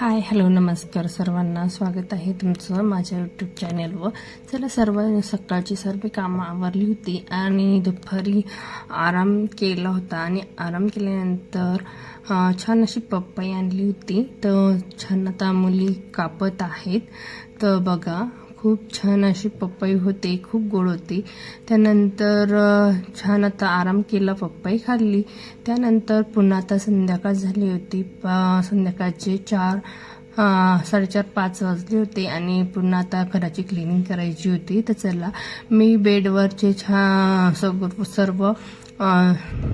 Hi hello नमस्कार सर्वांना, स्वागत आहे तुमचं माझ्या यूट्यूब चॅनलवर. चला, सकाळची सर्व कामं आवरली होती आणि दुपारी आराम केला होता. आणि आराम केल्यानंतर छान अशी पपई आणली होती. तर छान आता मुली कापत आहेत. तर बघा, खूप छान अशी पपई होती, खूप गोड होती. त्यानंतर छान आता आराम केला, पपई खाल्ली. त्यानंतर पुन्हा आता संध्याकाळ झाली होती. संध्याकाळचे 4:30-5 वाजले होते आणि पुन्हा आता घराची क्लिनिंग करायची होती. तर चला, मी बेडवरचे सर्व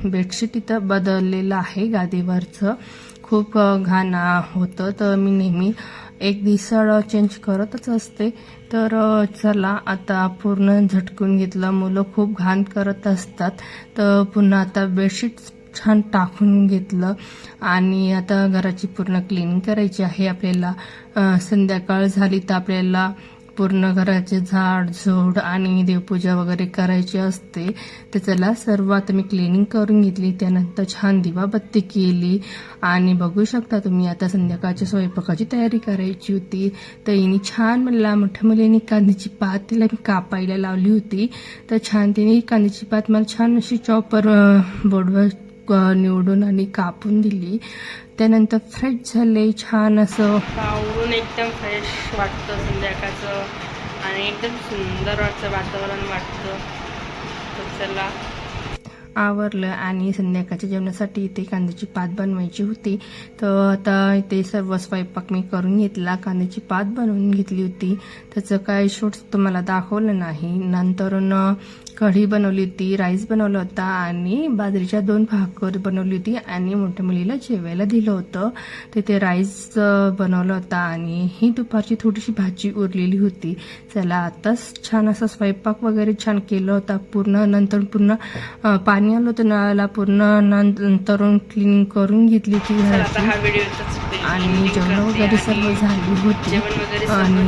बेडशीट इथं बदललेलं आहे. गादीवरचं खूप घाण होतं, तर मी नेहमी एक दिवसाड चेंज करतच असते. तर चला, आता पूर्ण झटकून घेतलं. मुलं खूप घाण करत असतात, तर पुन्हा आता बेडशीट छान टाकून घेतलं आणि आता घराची पूर्ण क्लिनिंग करायची आहे आपल्याला. संध्याकाळ झाली तर आपल्याला पूर्ण घराचे झाड झोड आणि देवपूजा वगैरे करायची असते. तर चला, सर्व आता मी क्लिनिंग करून घेतली. त्यानंतर छान दिवाबत्ती केली आणि बघू शकता तुम्ही, आता संध्याकाळच्या स्वयंपाकाची तयारी करायची होती. तर हिने छान मला, मोठ्या मुलीने कांद्याची पात तिला मी कापायला लावली होती. तर छान तिने कांद्याची पात मला छान अशी चॉपर बोर्डवर निवडून आणि कापून दिली. त्यानंतर फ्रेश झाले, छान असं आवरून एकदम फ्रेश वाटतं संध्याकाळचं आणि एकदम सुंदर वाटतं, वातावरण वाटतं. तर चला, आवरलं आणि संध्याकाळच्या जेवणासाठी इथे कांद्याची पात बनवायची होती. तर आता इथे सर्व स्वयंपाक मी करून घेतला. कांद्याची पात बनवून घेतली होती, त्याचं काय शॉर्ट्स तुम्हाला दाखवलं नाही. नंतर कढी बनवली होती, राईस बनवला होता आणि बाजरीच्या 2 भाकर बनवली होती आणि मोठ्या मुलीला जेवायला दिलं होतं. तिथे राईस बनवला होता आणि ही दुपारची थोडीशी भाजी उरलेली होती. चला, आताच छान असा स्वयंपाक वगैरे छान केलं होता पूर्ण. नंतर पूर्ण पाणी आलं होतं नळाला, पूर्ण नंतर क्लिनिंग करून घेतली होती घराची आणि जेवण वगैरे सर्व झाली होती आणि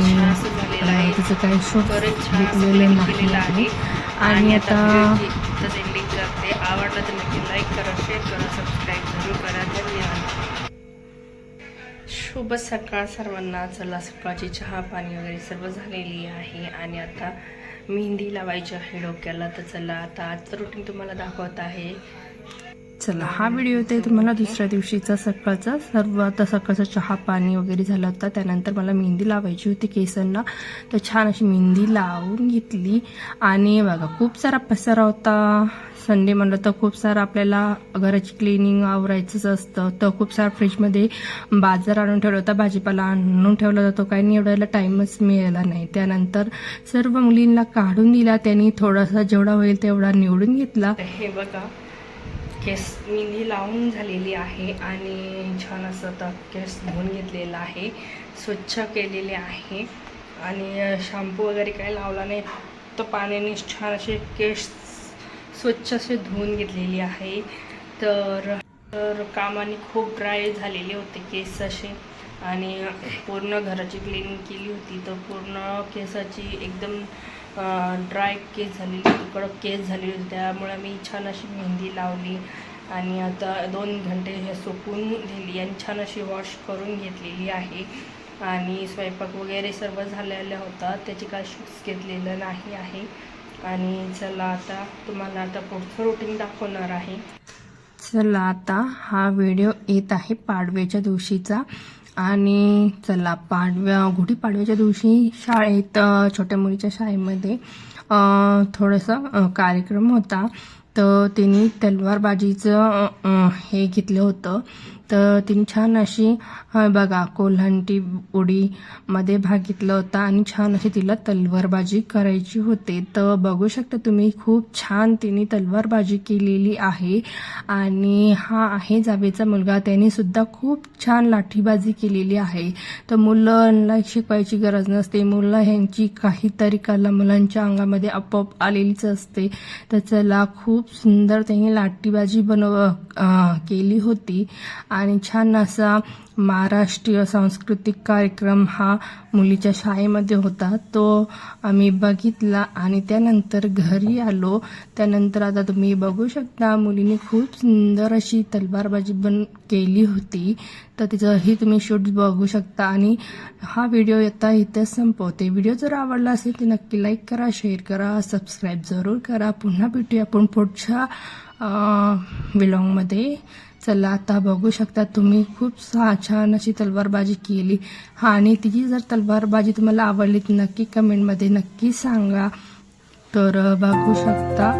त्याचं काही शॉर्ट घेतलेलं नाही. आणि आता आवडलं तर नक्की लाईक करा, शेअर करा, सबस्क्राईब जरूर करा. धन्यवाद. शुभ सकाळ सर्वांना. चला, सकाळची चहा पाणी वगैरे सर्व झालेली आहे आणि आता मेहंदी लावायची आहे डोक्याला. तर चला, आता आजचं रुटीन तुम्हाला दाखवत आहे. चला, हा व्हिडिओ ते तुम्हाला दुसऱ्या दिवशीचा सकाळचा सर्व. आता सकाळचा चहा पाणी वगैरे झाला होता. त्यानंतर मला मेहंदी लावायची होती केसांना. तर छान अशी मेहंदी लावून घेतली आणि बघा, खूप सारा पसारा होता. संडे म्हणलं तर खूप सारं आपल्याला घराची क्लिनिंग आवरायचंच असतं. तर खूप सारा फ्रीजमध्ये बाजार आणून ठेवला होता, भाजीपाला आणून ठेवला होता. तो काही निवडायला टाईमच मिळाला नाही. त्यानंतर सर्व मुलींना काढून दिला. त्यांनी थोडासा जेवढा होईल तेवढा निवडून घेतला. हे बघा, केस मेहंदी लावून झालेली आहे आणि छान असं आता केस धुवून घेतलेला आहे, स्वच्छ केलेले आहे आणि शॅम्पू वगैरे काही लावला नाही. तर पाण्याने छान असे केस स्वच्छ असे धुवून घेतलेली आहे. तर कामाने खूप ड्राय झालेले होते केस असे आणि पूर्ण घराची क्लिनिंग केली होती. तर पूर्ण केसाची एकदम ड्राय केस झालेली होती, कडक केस झालेली होती. त्यामुळे मी छान अशी मेहंदी लावली आणि आता 2 घंटे हे सुकून दिली आणि छान अशी वॉश करून घेतलेली आहे. आणि स्वयंपाक वगैरे सर्व झालेला होता, त्याची काय शूट्स घेतलेलं नाही आहे. आणि चला, आता तुम्हाला आता पुढचं रुटीन दाखवणार आहे. चला, आता हा व्हिडिओ येत आहे पाडव्याच्या दिवशीचा. आणि चला, गुढीपाडव्याच्या दिवशी शाळेत, छोट्या मुलीच्या शाळेमध्ये थोडासा कार्यक्रम होता. तर तिने तलवारबाजीचं हे घेतलं होतं. तर तिने छान अशी बघा, कोल्हांटी उडीमध्ये भाग घेतला होता आणि छान अशी तिला तलवारबाजी करायची होती. तर बघू शकता तुम्ही, खूप छान तिने तलवारबाजी केलेली आहे. आणि हा आहे जावेचा मुलगा, त्याने सुद्धा खूप छान लाठीबाजी केलेली आहे. तर मुलांना शिकवायची गरज नसते, मुलं ह्यांची काहीतरी कला मुलांच्या अंगामध्ये आपोआप आलेलीच असते. तर चला, खूप सुंदर त्यांनी लाठीबाजी केली होती आणि छान असा महाराष्ट्रीय सांस्कृतिक कार्यक्रम हा मुलीच्या शाळेमध्ये होता. तो आम्ही बघितला आणि त्यानंतर घरी आलो. त्यानंतर आता तुम्ही बघू शकता मुलीने खूप सुंदर अशी तलवारबाजी केली होती. तर तिचंही तुम्ही शूट बघू शकता. आणि हा व्हिडिओ आता इथेच संपवते. व्हिडिओ जर आवडला असेल तर नक्की लाईक करा, शेअर करा, सबस्क्राईब जरूर करा. पुन्हा भेटूया आपण पुढच्या व्लॉगमध्ये. चला आता बघू शकता तुम्ही खूप छान अशी तलवारबाजी केली. आणि तिची जर तलवारबाजी तुम्हाला आवडली तर नक्की कमेंटमध्ये नक्की सांगा. तर बघू शकता